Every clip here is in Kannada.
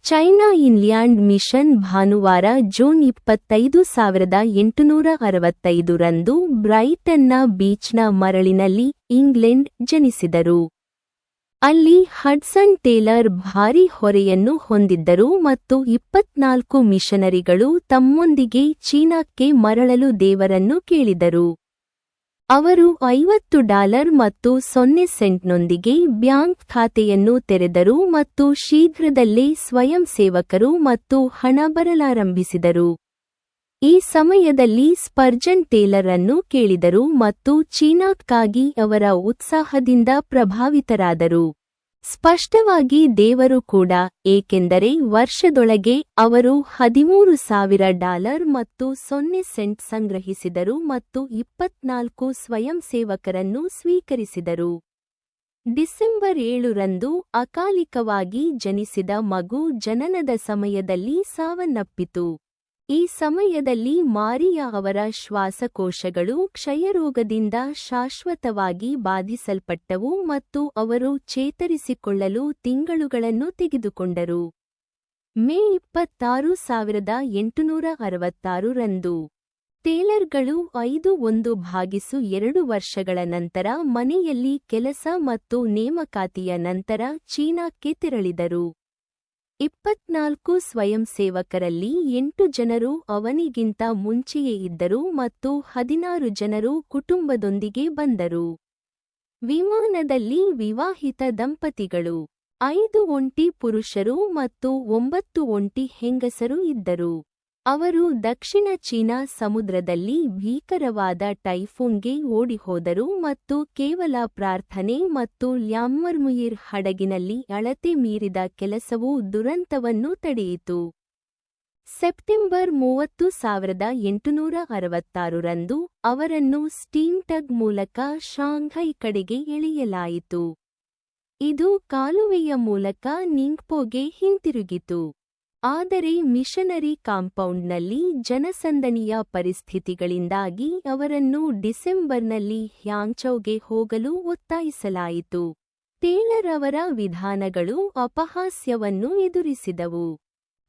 ಚೈನಾ ಇನ್ಲ್ಯಾಂಡ್ ಮಿಷನ್ ಭಾನುವಾರ ಜೂನ್ 25, 1865 ರಂದು ಬ್ರೈಟನ್ನ ಬೀಚ್ನ ಮರಳಿನಲ್ಲಿ ಇಂಗ್ಲೆಂಡ್ ಜನಿಸಿದರು. ಅಲ್ಲಿ ಹಡ್ಸನ್ ಟೇಲರ್ ಭಾರೀ ಹೊರೆಯನ್ನು ಹೊಂದಿದ್ದರು ಮತ್ತು 24 ಮಿಷನರಿಗಳು ತಮ್ಮೊಂದಿಗೆ ಚೀನಾಕ್ಕೆ ಮರಳಲು ದೇವರನ್ನು ಕೇಳಿದರು. ಅವರು $50 ಮತ್ತು 0 ಸೆಂಟ್ನೊಂದಿಗೆ ಬ್ಯಾಂಕ್ ಖಾತೆಯನ್ನು ತೆರೆದರು ಮತ್ತು ಶೀಘ್ರದಲ್ಲೇ ಸ್ವಯಂಸೇವಕರು ಮತ್ತು ಹಣ ಬರಲಾರಂಭಿಸಿದರು. ಈ ಸಮಯದಲ್ಲಿ ಸ್ಪರ್ಜನ್ ಟೇಲರ್ ಅನ್ನು ಕೇಳಿದರು ಮತ್ತು ಚೀನಾಕ್ಕಾಗಿ ಅವರ ಉತ್ಸಾಹದಿಂದ ಪ್ರಭಾವಿತರಾದರು. ಸ್ಪಷ್ಟವಾಗಿ ದೇವರು ಕೂಡ, ಏಕೆಂದರೆ ವರ್ಷದೊಳಗೆ ಅವರು $13,000 ಮತ್ತು 0 ಸೆಂಟ್ ಸಂಗ್ರಹಿಸಿದರು ಮತ್ತು 24 ಸ್ವಯಂಸೇವಕರನ್ನು ಸ್ವೀಕರಿಸಿದರು. ಡಿಸೆಂಬರ್ 7 ರಂದು ಅಕಾಲಿಕವಾಗಿ ಜನಿಸಿದ ಮಗು ಜನನದ ಸಮಯದಲ್ಲಿ ಸಾವನ್ನಪ್ಪಿತು. ಈ ಸಮಯದಲ್ಲಿ ಮಾರಿಯಾ ಅವರ ಶ್ವಾಸಕೋಶಗಳು ಕ್ಷಯರೋಗದಿಂದ ಶಾಶ್ವತವಾಗಿ ಬಾಧಿಸಲ್ಪಟ್ಟವು ಮತ್ತು ಅವರು ಚೇತರಿಸಿಕೊಳ್ಳಲು ತಿಂಗಳುಗಳನ್ನು ತೆಗೆದುಕೊಂಡರು. ಮೇ 26, 1866 ರಂದು ಟೇಲರ್ಗಳು 5.1/2 ವರ್ಷಗಳ ನಂತರ ಮನೆಯಲ್ಲಿ ಕೆಲಸ ಮತ್ತು ನೇಮಕಾತಿಯ ನಂತರ ಚೀನಾಕ್ಕೆ ತೆರಳಿದರು. 24 ಸ್ವಯಂಸೇವಕರಲ್ಲಿ 8 ಜನರು ಅವನಿಗಿಂತ ಮುಂಚೆಯೇ ಇದ್ದರು ಮತ್ತು 16 ಜನರು ಕುಟುಂಬದೊಂದಿಗೆ ಬಂದರು. ವಿಮಾನದಲ್ಲಿ ವಿವಾಹಿತ ದಂಪತಿಗಳು, 5 ಒಂಟಿ ಪುರುಷರು ಮತ್ತು 9 ಒಂಟಿ ಹೆಂಗಸರು ಇದ್ದರು. ಅವರು ದಕ್ಷಿಣ ಚೀನಾ ಸಮುದ್ರದಲ್ಲಿ ಭೀಕರವಾದ ಟೈಫೂನ್ಗೆ ಓಡಿಹೋದರು ಮತ್ತು ಕೇವಲ ಪ್ರಾರ್ಥನೆ ಮತ್ತು ಲ್ಯಾಮ್ಮರ್ಮುಯಿರ್ ಹಡಗಿನಲ್ಲಿ ಅಳತೆ ಮೀರಿದ ಕೆಲಸವು ದುರಂತವನ್ನು ತಡೆಯಿತು. ಸೆಪ್ಟೆಂಬರ್ 30, 1866 ರಂದು ಅವರನ್ನು ಸ್ಟೀಮ್ ಟಗ್ ಮೂಲಕ ಶಾಂಘೈ ಕಡೆಗೆ ಎಳೆಯಲಾಯಿತು. ಇದು ಕಾಲುವೆಯ ಮೂಲಕ ನಿಂಗ್ಪೋಗೆ ಹಿಂತಿರುಗಿತು. ಆದರೆ ಮಿಷನರಿ ಕಾಂಪೌಂಡ್ನಲ್ಲಿ ಜನಸಂದಣಿಯ ಪರಿಸ್ಥಿತಿಗಳಿಂದಾಗಿ ಅವರನ್ನು ಡಿಸೆಂಬರ್ನಲ್ಲಿ ಹ್ಯಾಂಗ್ಝೌಗೆ ಹೋಗಲು ಒತ್ತಾಯಿಸಲಾಯಿತು. ಟೇಲರ್ ಅವರ ವಿಧಾನಗಳು ಅಪಹಾಸ್ಯವನ್ನು ಎದುರಿಸಿದವು.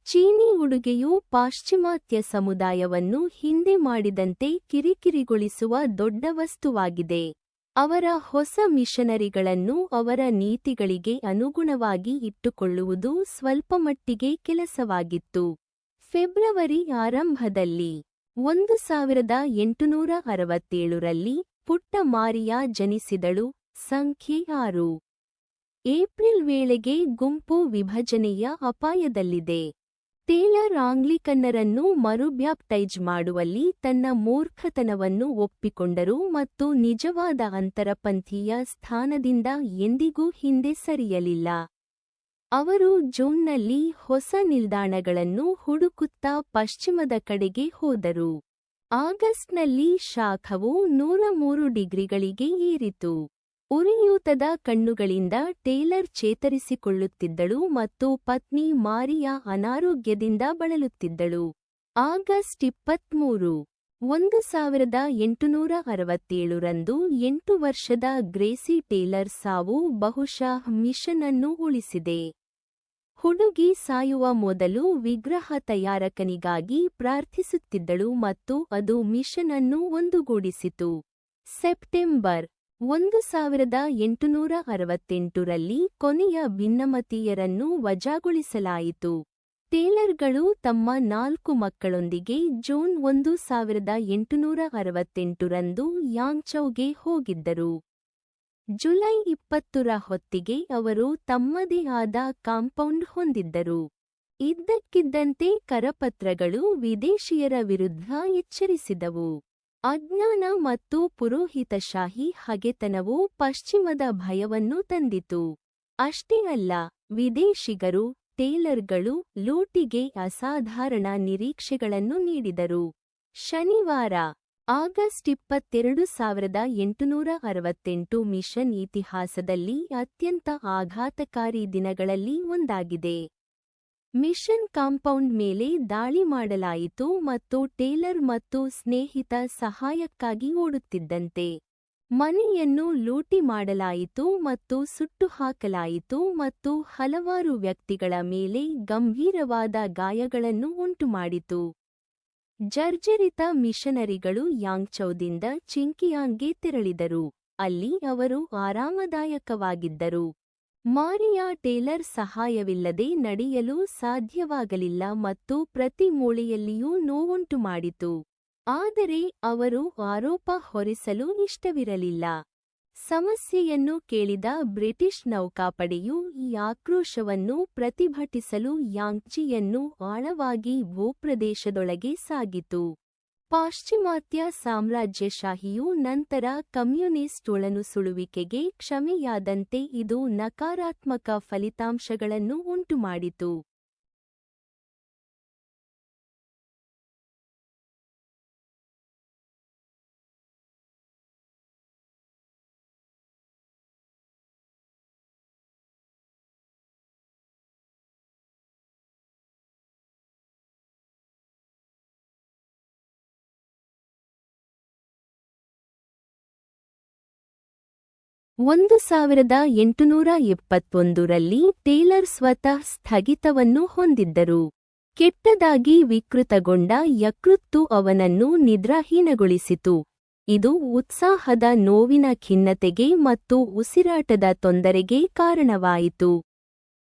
ಚೀನೀ ಉಡುಗೆಯು ಪಾಶ್ಚಿಮಾತ್ಯ ಸಮುದಾಯವನ್ನು ಹಿಂದೆ ಮಾಡಿದಂತೆ ಕಿರಿಕಿರಿಗೊಳಿಸುವ ದೊಡ್ಡ ವಸ್ತುವಾಗಿದೆ. ಅವರ ಹೊಸ ಮಿಷನರಿಗಳನ್ನು ಅವರ ನೀತಿಗಳಿಗೆ ಅನುಗುಣವಾಗಿ ಇಟ್ಟುಕೊಳ್ಳುವುದು ಸ್ವಲ್ಪಮಟ್ಟಿಗೆ ಕೆಲಸವಾಗಿತ್ತು. ಫೆಬ್ರವರಿ ಆರಂಭದಲ್ಲಿ 1867 ರಲ್ಲಿ ಪುಟ್ಟ ಮಾರಿಯಾ ಜನಿಸಿದಳು. ಸಂಖ್ಯೆ 6. ಏಪ್ರಿಲ್ ವೇಳೆಗೆ ಗುಂಪು ವಿಭಜನೆಯ ಅಪಾಯದಲ್ಲಿದೆ. ಟೇಲರ್ ಆಂಗ್ಲಿಕನ್ನರನ್ನು ಮರುಬ್ಯಾಪ್ಟೈಜ್ ಮಾಡುವಲ್ಲಿ ತನ್ನ ಮೂರ್ಖತನವನ್ನು ಒಪ್ಪಿಕೊಂಡರು ಮತ್ತು ನಿಜವಾದ ಅಂತರಪಂಥೀಯ ಸ್ಥಾನದಿಂದ ಎಂದಿಗೂ ಹಿಂದೆ ಸರಿಯಲಿಲ್ಲ. ಅವರು ಜೂನ್ನಲ್ಲಿ ಹೊಸ ನಿಲ್ದಾಣಗಳನ್ನು ಹುಡುಕುತ್ತಾ ಪಶ್ಚಿಮದ ಕಡೆಗೆ ಹೋದರು. ಆಗಸ್ಟ್ನಲ್ಲಿ ಶಾಖವು 103 ಡಿಗ್ರಿಗಳಿಗೆ ಏರಿತು. ಉರಿಯೂತದ ಕಣ್ಣುಗಳಿಂದ ಟೇಲರ್ ಚೇತರಿಸಿಕೊಳ್ಳುತ್ತಿದ್ದಳು ಮತ್ತು ಪತ್ನಿ ಮಾರಿಯಾ ಅನಾರೋಗ್ಯದಿಂದ ಬಳಲುತ್ತಿದ್ದಳು. ಆಗಸ್ಟ್ 23, 1867 ರಂದು 8 ವರ್ಷದ ಗ್ರೇಸಿ ಟೇಲರ್ ಸಾವು ಬಹುಶಃ ಮಿಷನ್ ಅನ್ನು ಉಳಿಸಿದೆ. ಹುಡುಗಿ ಸಾಯುವ ಮೊದಲು ವಿಗ್ರಹ ತಯಾರಕನಿಗಾಗಿ ಪ್ರಾರ್ಥಿಸುತ್ತಿದ್ದಳು ಮತ್ತು ಅದು ಮಿಷನ್ ಅನ್ನು ಒಂದುಗೂಡಿಸಿತು. ಸೆಪ್ಟೆಂಬರ್ 1868 ರಲ್ಲಿ ಕೊನೆಯ ಭಿನ್ನಮತೀಯರನ್ನು ವಜಾಗೊಳಿಸಲಾಯಿತು. ಟೇಲರ್ಗಳು ತಮ್ಮ 4 ಮಕ್ಕಳೊಂದಿಗೆ ಜೂನ್ 1868 ರಂದು ಯಾಂಗ್ಝೌಗೆ ಹೋಗಿದ್ದರು. ಜುಲೈ 20 ಹೊತ್ತಿಗೆ ಅವರು ತಮ್ಮದೇ ಆದ ಕಾಂಪೌಂಡ್ ಹೊಂದಿದ್ದರು. ಇದ್ದಕ್ಕಿದ್ದಂತೆ ಕರಪತ್ರಗಳು ವಿದೇಶಿಯರ ವಿರುದ್ಧ ಎಚ್ಚರಿಸಿದವು. ಅಜ್ಞಾನ ಮತ್ತು ಪುರೋಹಿತಶಾಹಿ ಹಗೆತನವು ಪಶ್ಚಿಮದ ಭಯವನ್ನು ತಂದಿತು. ಅಷ್ಟೇ ಅಲ್ಲ, ವಿದೇಶಿಗರು ಟೇಲರ್ಗಳು ಲೂಟಿಗೆ ಅಸಾಧಾರಣ ನಿರೀಕ್ಷೆಗಳನ್ನು ನೀಡಿದರು. ಶನಿವಾರ, ಆಗಸ್ಟ್ 22, 1868 ಮಿಷನ್ ಇತಿಹಾಸದಲ್ಲಿ ಅತ್ಯಂತ ಆಘಾತಕಾರಿ ದಿನಗಳಲ್ಲಿ ಒಂದಾಗಿದೆ. ಮಿಷನ್ ಕಾಂಪೌಂಡ್ ಮೇಲೆ ದಾಳಿ ಮಾಡಲಾಯಿತು ಮತ್ತು ಟೇಲರ್ ಮತ್ತು ಸ್ನೇಹಿತ ಸಹಾಯಕ್ಕಾಗಿ ಓಡುತ್ತಿದ್ದಂತೆ ಮನೆಯನ್ನು ಲೂಟಿ ಮಾಡಲಾಯಿತು ಮತ್ತು ಸುಟ್ಟುಹಾಕಲಾಯಿತು ಮತ್ತು ಹಲವಾರು ವ್ಯಕ್ತಿಗಳ ಮೇಲೆ ಗಂಭೀರವಾದ ಗಾಯಗಳನ್ನು ಉಂಟುಮಾಡಿತು. ಜರ್ಜರಿತ ಮಿಷನರಿಗಳು ಯಾಂಗ್ಚೌದಿಂದ ಚಿಂಕಿಯಾಂಗ್ಗೆ ತೆರಳಿದರು. ಅಲ್ಲಿ ಅವರು ಆರಾಮದಾಯಕವಾಗಿದ್ದರು. ಮಾರಿಯಾ ಟೇಲರ್ ಸಹಾಯವಿಲ್ಲದೆ ನಡೆಯಲು ಸಾಧ್ಯವಾಗಲಿಲ್ಲ ಮತ್ತು ಪ್ರತಿ ಮೂಳೆಯಲ್ಲಿಯೂ ನೋವುಂಟುಮಾಡಿತು. ಆದರೆ ಅವರು ಆರೋಪ ಹೊರಿಸಲು ಇಷ್ಟವಿರಲಿಲ್ಲ. ಸಮಸ್ಯೆಯನ್ನು ಕೇಳಿದ ಬ್ರಿಟಿಷ್ ನೌಕಾಪಡೆಯು ಈ ಆಕ್ರೋಶವನ್ನು ಪ್ರತಿಭಟಿಸಲು ಯಾಂಗ್ಚಿಯನ್ನು ಆಳವಾಗಿ ಭೂಪ್ರದೇಶದೊಳಗೆ ಸಾಗಿತು. ಪಾಶ್ಚಿಮಾತ್ಯ ಸಾಮ್ರಾಜ್ಯಶಾಹಿಯು ನಂತರ ಕಮ್ಯುನಿಸ್ಟ್ ಒಳನುಸುಳುವಿಕೆಗೆ ಕ್ಷಮೆಯಾದಂತೆ ಇದು ನಕಾರಾತ್ಮಕ ಫಲಿತಾಂಶಗಳನ್ನು ಉಂಟುಮಾಡಿತು. ಒಂದು 1871ರಲ್ಲಿ ಟೇಲರ್ ಸ್ವತಃ ಸ್ಥಗಿತವನ್ನು ಹೊಂದಿದ್ದರು. ಕೆಟ್ಟದಾಗಿ ವಿಕೃತಗೊಂಡ ಯಕೃತ್ತು ಅವನನ್ನು ನಿದ್ರಾಹೀನಗೊಳಿಸಿತು. ಇದು ಉತ್ಸಾಹದ ನೋವಿನ ಖಿನ್ನತೆಗೆ ಮತ್ತು ಉಸಿರಾಟದ ತೊಂದರೆಗೆ ಕಾರಣವಾಯಿತು.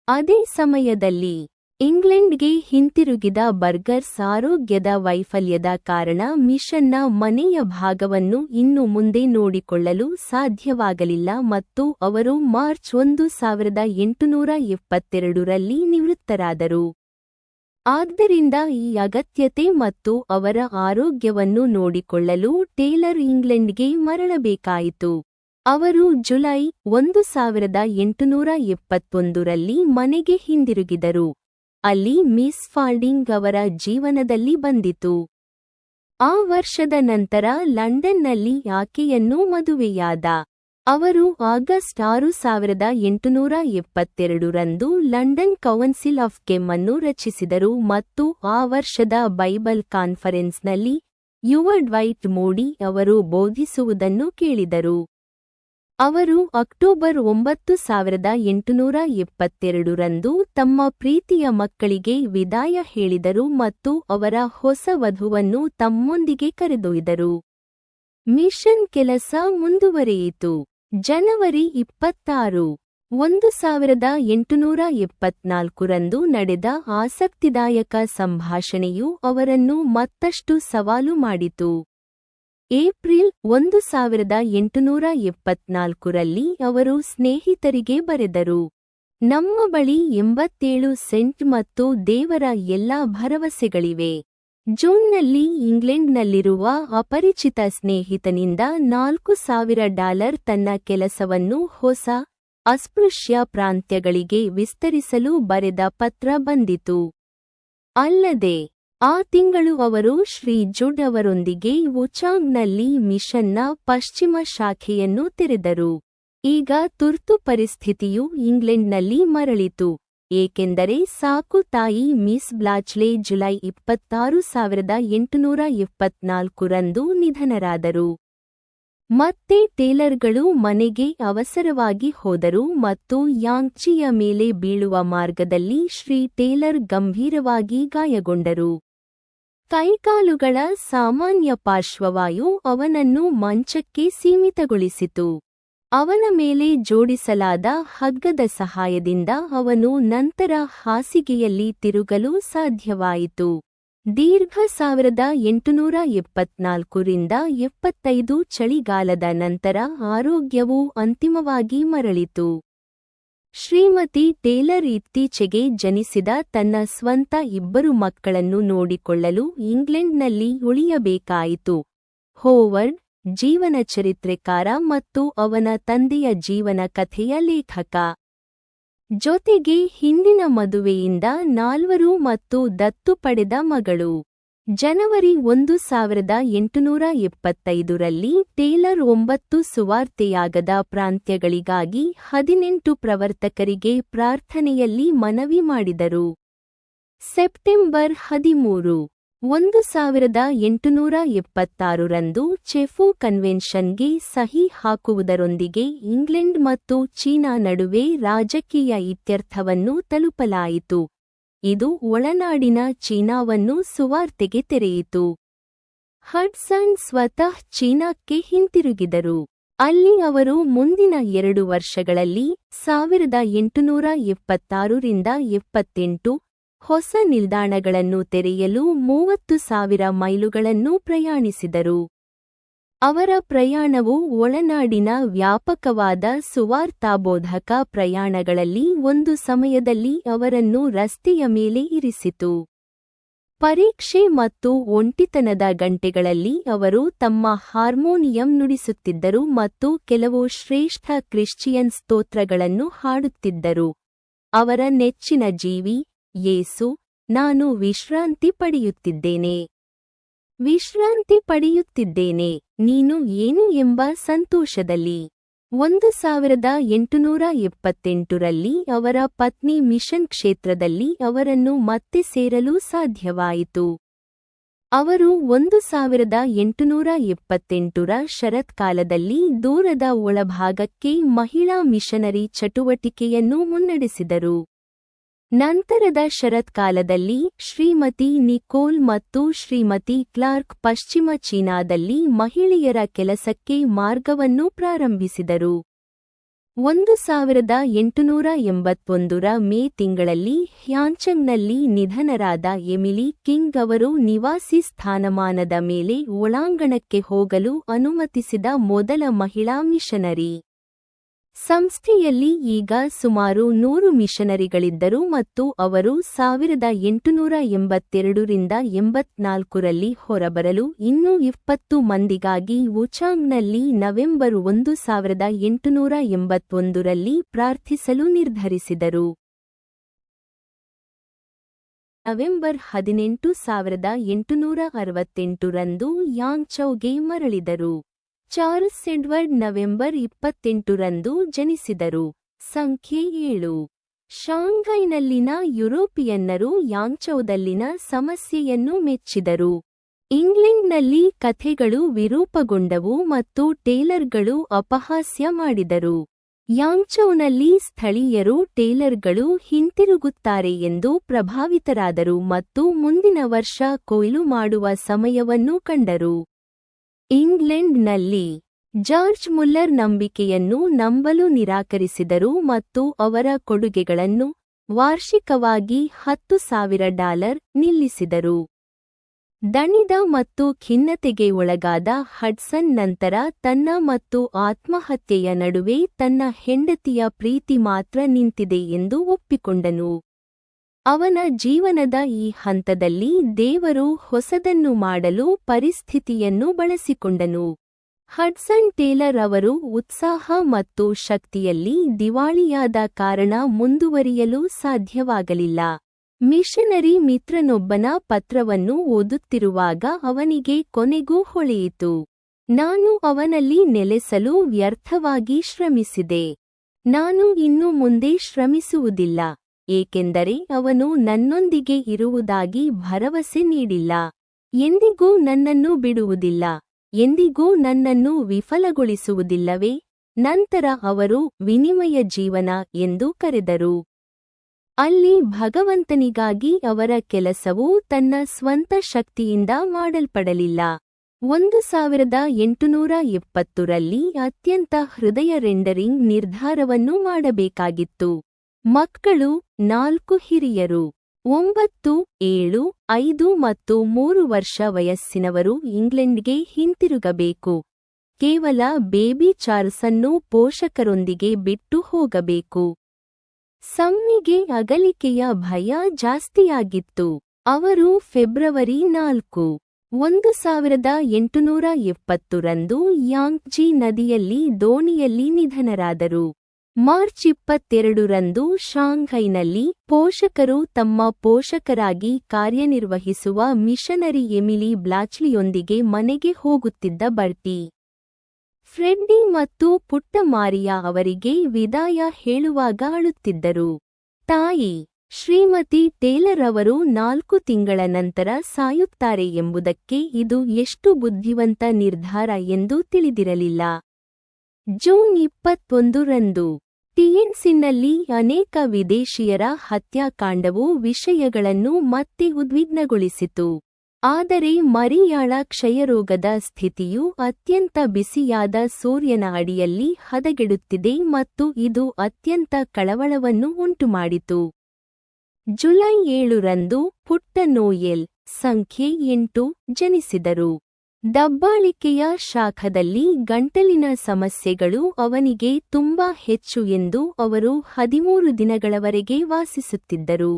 ಅದೇ ಸಮಯದಲ್ಲಿ ಇಂಗ್ಲೆಂಡ್ಗೆ ಹಿಂತಿರುಗಿದ ಬರ್ಗರ್ಸ್ ಆರೋಗ್ಯದ ವೈಫಲ್ಯದ ಕಾರಣ ಮಿಷನ್ನ ಮನೆಯ ಭಾಗವನ್ನು ಇನ್ನು ಮುಂದೆ ನೋಡಿಕೊಳ್ಳಲು ಸಾಧ್ಯವಾಗಲಿಲ್ಲ ಮತ್ತು ಅವರು ಮಾರ್ಚ್ 1872ರಲ್ಲಿ ನಿವೃತ್ತರಾದರು. ಆದ್ದರಿಂದ ಈ ಅಗತ್ಯತೆ ಮತ್ತು ಅವರ ಆರೋಗ್ಯವನ್ನು ನೋಡಿಕೊಳ್ಳಲು ಟೇಲರ್ ಇಂಗ್ಲೆಂಡ್ಗೆ ಮರಳಬೇಕಾಯಿತು. ಅವರು ಜುಲೈ 1871ರಲ್ಲಿ ಮನೆಗೆ ಹಿಂದಿರುಗಿದರು. ಅಲ್ಲಿ ಮಿಸ್ ಫಾಲ್ಡಿಂಗ್ ಅವರ ಜೀವನದಲ್ಲಿ ಬಂದಿತು. ಆ ವರ್ಷದ ನಂತರ ಲಂಡನ್ನಲ್ಲಿ ಆಕೆಯನ್ನು ಮದುವೆಯಾದ. ಅವರು ಆಗಸ್ಟ್ 1872ರಂದು ಲಂಡನ್ ಕೌನ್ಸಿಲ್ ಆಫ್ ಕೆಮ್ ಅನ್ನು ರಚಿಸಿದರು ಮತ್ತು ಆ ವರ್ಷದ ಬೈಬಲ್ ಕಾನ್ಫರೆನ್ಸ್ನಲ್ಲಿ ಯುವರ್ಡ್ ವೈಟ್ ಮೂಡಿ ಅವರು ಬೋಧಿಸುವುದನ್ನು ಕೇಳಿದರು. ಅವರು ಅಕ್ಟೋಬರ್ 1872ರಂದು ತಮ್ಮ ಪ್ರೀತಿಯ ಮಕ್ಕಳಿಗೆ ವಿದಾಯ ಹೇಳಿದರು ಮತ್ತು ಅವರ ಹೊಸ ವಧುವನ್ನು ತಮ್ಮೊಂದಿಗೆ ಕರೆದೊಯ್ದರು. ಮಿಷನ್ ಕೆಲಸ ಮುಂದುವರಿಯಿತು. ಜನವರಿ 26, 1874ರಂದು ನಡೆದ ಆಸಕ್ತಿದಾಯಕ ಸಂಭಾಷಣೆಯು ಅವರನ್ನು ಮತ್ತಷ್ಟು ಸವಾಲು ಮಾಡಿತು. ಏಪ್ರಿಲ್ 1874ರಲ್ಲಿ ಅವರು ಸ್ನೇಹಿತರಿಗೆ ಬರೆದರು, ನಮ್ಮ ಬಳಿ 87 ಸೆಂಟ್ ಮತ್ತು ದೇವರ ಎಲ್ಲಾ ಭರವಸೆಗಳಿವೆ. ಜೂನ್ನಲ್ಲಿ ಇಂಗ್ಲೆಂಡ್ನಲ್ಲಿರುವ ಅಪರಿಚಿತ ಸ್ನೇಹಿತನಿಂದ $4000 ತನ್ನ ಕೆಲಸವನ್ನು ಹೊಸ ಅಸ್ಪೃಶ್ಯ ಪ್ರಾಂತ್ಯಗಳಿಗೆ ವಿಸ್ತರಿಸಲು ಬರೆದ ಪತ್ರ ಬಂದಿತು. ಅಲ್ಲದೆ ಆ ತಿಂಗಳು ಅವರು ಶ್ರೀ ಜುಡ್ ಅವರೊಂದಿಗೆ ವುಚಾಂಗ್ನಲ್ಲಿ ಮಿಷನ್ನ ಪಶ್ಚಿಮ ಶಾಖೆಯನ್ನು ತೆರೆದರು. ಈಗ ತುರ್ತು ಪರಿಸ್ಥಿತಿಯು ಇಂಗ್ಲೆಂಡ್ನಲ್ಲಿ ಮರಳಿತು, ಏಕೆಂದರೆ ಸಾಕು ತಾಯಿ ಮಿಸ್ ಬ್ಲಾಚ್ಲೆ ಜುಲೈ 26, 1874ರಂದು ನಿಧನರಾದರು. ಮತ್ತೆ ಟೇಲರ್ಗಳು ಮನೆಗೆ ಅವಸರವಾಗಿ ಹೋದರು ಮತ್ತು ಯಾಂಗ್ಚಿಯ ಮೇಲೆ ಬೀಳುವ ಮಾರ್ಗದಲ್ಲಿ ಶ್ರೀ ಟೇಲರ್ ಗಂಭೀರವಾಗಿ ಗಾಯಗೊಂಡರು. ಕೈಕಾಲುಗಳ ಸಾಮಾನ್ಯ ಪಾರ್ಶ್ವವಾಯು ಅವನನ್ನು ಮಂಚಕ್ಕೆ ಸೀಮಿತಗೊಳಿಸಿತು. ಅವನ ಮೇಲೆ ಜೋಡಿಸಲಾದ ಹಗ್ಗದ ಸಹಾಯದಿಂದ ಅವನು ನಂತರ ಹಾಸಿಗೆಯಲ್ಲಿ ತಿರುಗಲು ಸಾಧ್ಯವಾಯಿತು. ದೀರ್ಘ 1874ರಿಂದ 75 ಚಳಿಗಾಲದ ನಂತರ ಆರೋಗ್ಯವು ಅಂತಿಮವಾಗಿ ಮರಳಿತು. ಶ್ರೀಮತಿ ಟೇಲರ್ ಇತ್ತೀಚೆಗೆ ಜನಿಸಿದ ತನ್ನ ಸ್ವಂತ 2 ಮಕ್ಕಳನ್ನು ನೋಡಿಕೊಳ್ಳಲು ಇಂಗ್ಲೆಂಡ್ನಲ್ಲಿ ಉಳಿಯಬೇಕಾಯಿತು. ಹೋವರ್ಡ್, ಜೀವನಚರಿತ್ರೆಕಾರ ಮತ್ತು ಅವನ ತಂದೆಯ ಜೀವನ ಕಥೆಯ ಲೇಖಕ. ಜೊತೆಗೆ ಹಿಂದಿನ ಮದುವೆಯಿಂದ 4 ಮತ್ತು ದತ್ತು ಪಡೆದ ಮಗಳು. ಜನವರಿ 1875ರಲ್ಲಿ ಟೇಲರ್ 9 ಸುವಾರ್ತೆಯಾಗದ ಪ್ರಾಂತ್ಯಗಳಿಗಾಗಿ 18 ಪ್ರವರ್ತಕರಿಗೆ ಪ್ರಾರ್ಥನೆಯಲ್ಲಿ ಮನವಿ ಮಾಡಿದರು. ಸೆಪ್ಟೆಂಬರ್ 13 1876ರಂದು ಚೆಫು ಕನ್ವೆನ್ಷನ್ಗೆ ಸಹಿ ಹಾಕುವುದರೊಂದಿಗೆ ಇಂಗ್ಲೆಂಡ್ ಮತ್ತು ಚೀನಾ ನಡುವೆ ರಾಜಕೀಯ ಇತ್ಯರ್ಥವನ್ನು ತಲುಪಲಾಯಿತು. ಇದು ಒಳನಾಡಿನ ಚೀನಾವನ್ನು ಸುವಾರ್ತೆಗೆ ತೆರೆಯಿತು. ಹಡ್ಸನ್ ಸ್ವತಃ ಚೀನಾಕ್ಕೆ ಹಿಂತಿರುಗಿದರು. ಅಲ್ಲಿ ಅವರು ಮುಂದಿನ 2 ವರ್ಷಗಳಲ್ಲಿ 1876ರಿಂದ 78 ಹೊಸ ನಿಲ್ದಾಣಗಳನ್ನು ತೆರೆಯಲು 30,000 ಮೈಲುಗಳನ್ನು ಪ್ರಯಾಣಿಸಿದರು. ಅವರ ಪ್ರಯಾಣವು ಒಳನಾಡಿನ ವ್ಯಾಪಕವಾದ ಸುವಾರ್ತಾಬೋಧಕ ಪ್ರಯಾಣಗಳಲ್ಲಿ ಒಂದು ಸಮಯದಲ್ಲಿ ಅವರನ್ನು ರಸ್ತೆಯ ಮೇಲೆ ಇರಿಸಿತು. ಪರೀಕ್ಷೆ ಮತ್ತು ಒಂಟಿತನದ ಗಂಟೆಗಳಲ್ಲಿ ಅವರು ತಮ್ಮ ಹಾರ್ಮೋನಿಯಂ ನುಡಿಸುತ್ತಿದ್ದರು ಮತ್ತು ಕೆಲವು ಶ್ರೇಷ್ಠ ಕ್ರಿಶ್ಚಿಯನ್ ಸ್ತೋತ್ರಗಳನ್ನು ಹಾಡುತ್ತಿದ್ದರು. ಅವರ ನೆಚ್ಚಿನ ಜೀವಿ, ಯೇಸು, ನಾನು ವಿಶ್ರಾಂತಿ ಪಡೆಯುತ್ತಿದ್ದೇನೆ. ವಿಶ್ರಾಂತಿ ಪಡೆಯುತ್ತಿದ್ದೇನೆ, ನೀನು ಏನು ಎಂಬ ಸಂತೋಷದಲ್ಲಿ. 1878ರಲ್ಲಿ ಅವರ ಪತ್ನಿ ಮಿಷನ್ ಕ್ಷೇತ್ರದಲ್ಲಿ ಅವರನ್ನು ಮತ್ತೆ ಸೇರಲು ಸಾಧ್ಯವಾಯಿತು. ಅವರು 1878ರ ಶರತ್ಕಾಲದಲ್ಲಿ ದೂರದ ಒಳಭಾಗಕ್ಕೆ ಮಹಿಳಾ ಮಿಷನರಿ ಚಟುವಟಿಕೆಯನ್ನು ಮುನ್ನಡೆಸಿದರು. ನಂತರದ ಶರತ್ಕಾಲದಲ್ಲಿ ಶ್ರೀಮತಿ ನಿಕೋಲ್ ಮತ್ತು ಶ್ರೀಮತಿ ಕ್ಲಾರ್ಕ್ ಪಶ್ಚಿಮ ಚೀನಾದಲ್ಲಿ ಮಹಿಳೆಯರ ಕೆಲಸಕ್ಕೆ ಮಾರ್ಗವನ್ನು ಪ್ರಾರಂಭಿಸಿದರು. 1881ರ ಮೇ ತಿಂಗಳಲ್ಲಿ ಹ್ಯಾಂಚಂಗ್ನಲ್ಲಿ ನಿಧನರಾದ ಎಮಿಲಿ ಕಿಂಗ್ ಅವರು ನಿವಾಸಿ ಸ್ಥಾನಮಾನದ ಮೇಲೆ ಒಳಾಂಗಣಕ್ಕೆ ಹೋಗಲು ಅನುಮತಿಸಿದ ಮೊದಲ ಮಹಿಳಾ ಮಿಷನರಿ. ಸಂಸ್ಥೆಯಲ್ಲಿ ಈಗ ಸುಮಾರು 100 ಮಿಷನರಿಗಳಿದ್ದರು ಮತ್ತು ಅವರು 1882ರಿಂದ 84ರಲ್ಲಿ ಹೊರಬರಲು ಇನ್ನೂ 20 ಮಂದಿಗಾಗಿ ವುಚಾಂಗ್ನಲ್ಲಿ ನವೆಂಬರ್ 1881ರಲ್ಲಿ ಪ್ರಾರ್ಥಿಸಲು ನಿರ್ಧರಿಸಿದರು. ನವೆಂಬರ್ 18, 1868ರಂದು ಯಾಂಗ್ಚೌಗೆ ಮರಳಿದರು. ಚಾರ್ಲ್ಸ್ ಎಡ್ವರ್ಡ್ ನವೆಂಬರ್ 28ರಂದು ಜನಿಸಿದರು. ಸಂಖ್ಯೆ 7. ಶಾಂಘೈನಲ್ಲಿನ ಯುರೋಪಿಯನ್ನರು ಯಾಂಗ್ಚೌದಲ್ಲಿನ ಸಮಸ್ಯೆಯನ್ನು ಮೆಚ್ಚಿದರು. ಇಂಗ್ಲೆಂಡ್ನಲ್ಲಿ ಕಥೆಗಳು ವಿರೂಪಗೊಂಡವು ಮತ್ತು ಟೇಲರ್ಗಳು ಅಪಹಾಸ್ಯ ಮಾಡಿದರು. ಯಾಂಗ್ಚೌನಲ್ಲಿ ಸ್ಥಳೀಯರು ಟೇಲರ್ಗಳು ಹಿಂತಿರುಗುತ್ತಾರೆ ಎಂದು ಪ್ರಭಾವಿತರಾದರು ಮತ್ತು ಮುಂದಿನ ವರ್ಷ ಕೊಯ್ಲು ಮಾಡುವ ಸಮಯವನ್ನು ಕಂಡರು. ಇಂಗ್ಲೆಂಡ್ನಲ್ಲಿ ಜಾರ್ಜ್ ಮುಲ್ಲರ್ ನಂಬಿಕೆಯನ್ನು ನಂಬಲು ನಿರಾಕರಿಸಿದರು ಮತ್ತು ಅವರ ಕೊಡುಗೆಗಳನ್ನು ವಾರ್ಷಿಕವಾಗಿ $10,000 ನಿಲ್ಲಿಸಿದರು. ದಣಿದ ಮತ್ತು ಖಿನ್ನತೆಗೆ ಒಳಗಾದ ಹಡ್ಸನ್ ನಂತರ ತನ್ನ ಮತ್ತು ಆತ್ಮಹತ್ಯೆಯ ನಡುವೆ ತನ್ನ ಹೆಂಡತಿಯ ಪ್ರೀತಿ ಮಾತ್ರ ನಿಂತಿದೆ ಎಂದು ಒಪ್ಪಿಕೊಂಡನು. ಅವನ ಜೀವನದ ಈ ಹಂತದಲ್ಲಿ ದೇವರು ಹೊಸದನ್ನು ಮಾಡಲು ಪರಿಸ್ಥಿತಿಯನ್ನು ಬಳಸಿಕೊಂಡನು. ಹಡ್ಸನ್ ಟೇಲರ್ ಅವರು ಉತ್ಸಾಹ ಮತ್ತು ಶಕ್ತಿಯಲ್ಲಿ ದಿವಾಳಿಯಾದ ಕಾರಣ ಮುಂದುವರಿಯಲು ಸಾಧ್ಯವಾಗಲಿಲ್ಲ. ಮಿಷನರಿ ಮಿತ್ರನೊಬ್ಬನ ಪತ್ರವನ್ನು ಓದುತ್ತಿರುವಾಗ ಅವನಿಗೆ ಕೊನೆಗೂ ಹೊಳೆಯಿತು, ನಾನು ಅವನಲ್ಲಿ ನೆಲೆಸಲು ವ್ಯರ್ಥವಾಗಿ ಶ್ರಮಿಸಿದೆ. ನಾನು ಇನ್ನು ಮುಂದೆ ಶ್ರಮಿಸುವುದಿಲ್ಲ, ಏಕೆಂದರೆ ಅವನು ನನ್ನೊಂದಿಗೆ ಇರುವುದಾಗಿ ಭರವಸೆ ನೀಡಿಲ್ಲ. ಎಂದಿಗೂ ನನ್ನನ್ನು ಬಿಡುವುದಿಲ್ಲ, ಎಂದಿಗೂ ನನ್ನನ್ನು ವಿಫಲಗೊಳಿಸುವುದಿಲ್ಲವೇ? ನಂತರ ಅವರು ವಿನಿಮಯ ಜೀವನ ಎಂದು ಕರೆದರು. ಅಲ್ಲಿ ಭಗವಂತನಿಗಾಗಿ ಅವರ ಕೆಲಸವು ತನ್ನ ಸ್ವಂತ ಶಕ್ತಿಯಿಂದ ಮಾಡಲ್ಪಡಲಿಲ್ಲ. 1870ರಲ್ಲಿ ಅತ್ಯಂತ ಹೃದಯ ರೆಂಡರಿಂಗ್ ನಿರ್ಧಾರವನ್ನು ಮಾಡಬೇಕಾಗಿತ್ತು. ಮಕ್ಕಳು 4 ಹಿರಿಯರು, 9, 7, 5 ಮತ್ತು 3 ವರ್ಷ ವಯಸ್ಸಿನವರು ಇಂಗ್ಲೆಂಡ್ಗೆ ಹಿಂತಿರುಗಬೇಕು. ಕೇವಲ ಬೇಬಿ ಚಾರ್ಲ್ಸನ್ನು ಪೋಷಕರೊಂದಿಗೆ ಬಿಟ್ಟು ಹೋಗಬೇಕು. ಸಮ್ಮಿಗೆ ಅಗಲಿಕೆಯ ಭಯ ಜಾಸ್ತಿಯಾಗಿತ್ತು. ಅವರು ಫೆಬ್ರವರಿ 4, 1870ರಂದು ಯಾಂಗ್ಜಿ ನದಿಯಲ್ಲಿ ದೋಣಿಯಲ್ಲಿ ನಿಧನರಾದರು. ಮಾರ್ಚ್ 22ರಂದು ಶಾಂಘೈನಲ್ಲಿ ಪೋಷಕರು ತಮ್ಮ ಪೋಷಕರಾಗಿ ಕಾರ್ಯನಿರ್ವಹಿಸುವ ಮಿಷನರಿ ಎಮಿಲಿ ಬ್ಲಾಚ್ಲಿಯೊಂದಿಗೆ ಮನೆಗೆ ಹೋಗುತ್ತಿದ್ದ ಬರ್ಟಿ, ಫ್ರೆಡ್ಡಿ ಮತ್ತು ಪುಟ್ಟ ಮಾರಿಯಾ ಅವರಿಗೆ ವಿದಾಯ ಹೇಳುವಾಗ ಅಳುತ್ತಿದ್ದರು. ತಾಯಿ ಶ್ರೀಮತಿ ಟೇಲರ್ ಅವರು 4 ತಿಂಗಳ ನಂತರ ಸಾಯುತ್ತಾರೆ ಎಂಬುದಕ್ಕೆ ಇದು ಎಷ್ಟು ಬುದ್ಧಿವಂತ ನಿರ್ಧಾರ ಎಂದು ತಿಳಿದಿರಲಿಲ್ಲ. ಜೂನ್ 21 ರಂದು ಟಿಎನ್ಸಿನಲ್ಲಿ ಅನೇಕ ವಿದೇಶಿಯರ ಹತ್ಯಾಕಾಂಡವು ವಿಷಯಗಳನ್ನು ಮತ್ತೆ ಉದ್ವಿಗ್ನಗೊಳಿಸಿತು. ಆದರೆ ಮರಿಯಾಳ ಕ್ಷಯರೋಗದ ಸ್ಥಿತಿಯು ಅತ್ಯಂತ ಬಿಸಿಯಾದ ಸೂರ್ಯನ ಅಡಿಯಲ್ಲಿ ಹದಗೆಡುತ್ತಿದೆ ಮತ್ತು ಇದು ಅತ್ಯಂತ ಕಳವಳವನ್ನು ಉಂಟುಮಾಡಿತು. ಜುಲೈ 7 ರಂದು ಪುಟ್ಟ ನೋಯೆಲ್ ಸಂಖ್ಯೆ 8 ಜನಿಸಿದರು. ದಬ್ಬಾಳಿಕೆಯ ಶಾಖದಲ್ಲಿ ಗಂಟಲಿನ ಸಮಸ್ಯೆಗಳು ಅವನಿಗೆ ತುಂಬಾ ಹೆಚ್ಚು ಎಂದು ಅವರು 13 ದಿನಗಳವರೆಗೆ ವಾಸಿಸುತ್ತಿದ್ದರು.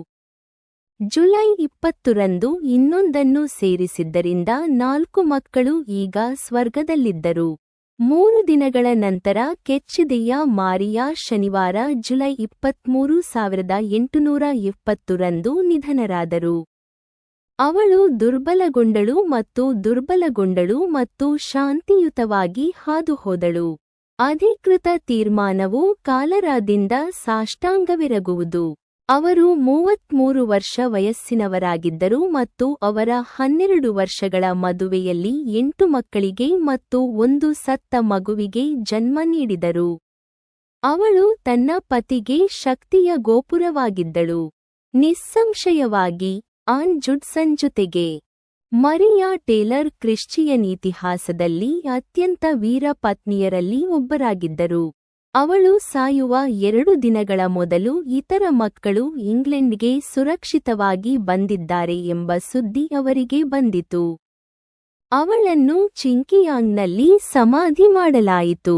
ಜುಲೈ 20 ರಂದು ಇನ್ನೊಂದನ್ನು ಸೇರಿಸಿದ್ದರಿಂದ 4 ಮಕ್ಕಳು ಈಗ ಸ್ವರ್ಗದಲ್ಲಿದ್ದರು. 3 ದಿನಗಳ ನಂತರ ಕೆಚ್ಚಿದೆಯ ಮಾರಿಯಾ ಶನಿವಾರ ಜುಲೈ 23, 1820 ರಂದು ನಿಧನರಾದರು. ಅವಳು ದುರ್ಬಲಗೊಂಡಳು ಮತ್ತು ಶಾಂತಿಯುತವಾಗಿ ಹಾದುಹೋದಳು. ಅಧಿಕೃತ ತೀರ್ಮಾನವು ಕಾಲರಾದಿಂದ ಸಾಷ್ಟಾಂಗವೆರಗುವುದು. ಅವರು 33 ವರ್ಷ ವಯಸ್ಸಿನವರಾಗಿದ್ದರು ಮತ್ತು ಅವರ 12 ವರ್ಷಗಳ ಮದುವೆಯಲ್ಲಿ 8 ಮಕ್ಕಳಿಗೆ ಮತ್ತು 1 ಸತ್ತ ಮಗುವಿಗೆ ಜನ್ಮ ನೀಡಿದರು. ಅವಳು ತನ್ನ ಪತಿಗೆ ಶಕ್ತಿಯ ಗೋಪುರವಾಗಿದ್ದಳು. ನಿಸ್ಸಂಶಯವಾಗಿ ಆನ್ ಜುಡ್ಸನ್ ಜೊತೆಗೆ ಮರಿಯಾ ಟೇಲರ್ ಕ್ರಿಶ್ಚಿಯನ್ ಇತಿಹಾಸದಲ್ಲಿ ಅತ್ಯಂತ ವೀರ ಪತ್ನಿಯರಲ್ಲಿ ಒಬ್ಬರಾಗಿದ್ದರು. ಅವಳು ಸಾಯುವ 2 ದಿನಗಳ ಮೊದಲು ಇತರ ಮಕ್ಕಳು ಇಂಗ್ಲೆಂಡ್ಗೆ ಸುರಕ್ಷಿತವಾಗಿ ಬಂದಿದ್ದಾರೆ ಎಂಬ ಸುದ್ದಿ ಅವರಿಗೆ ಬಂದಿತು. ಅವಳನ್ನು ಚಿಂಕಿಯಾಂಗ್ನಲ್ಲಿ ಸಮಾಧಿ ಮಾಡಲಾಯಿತು.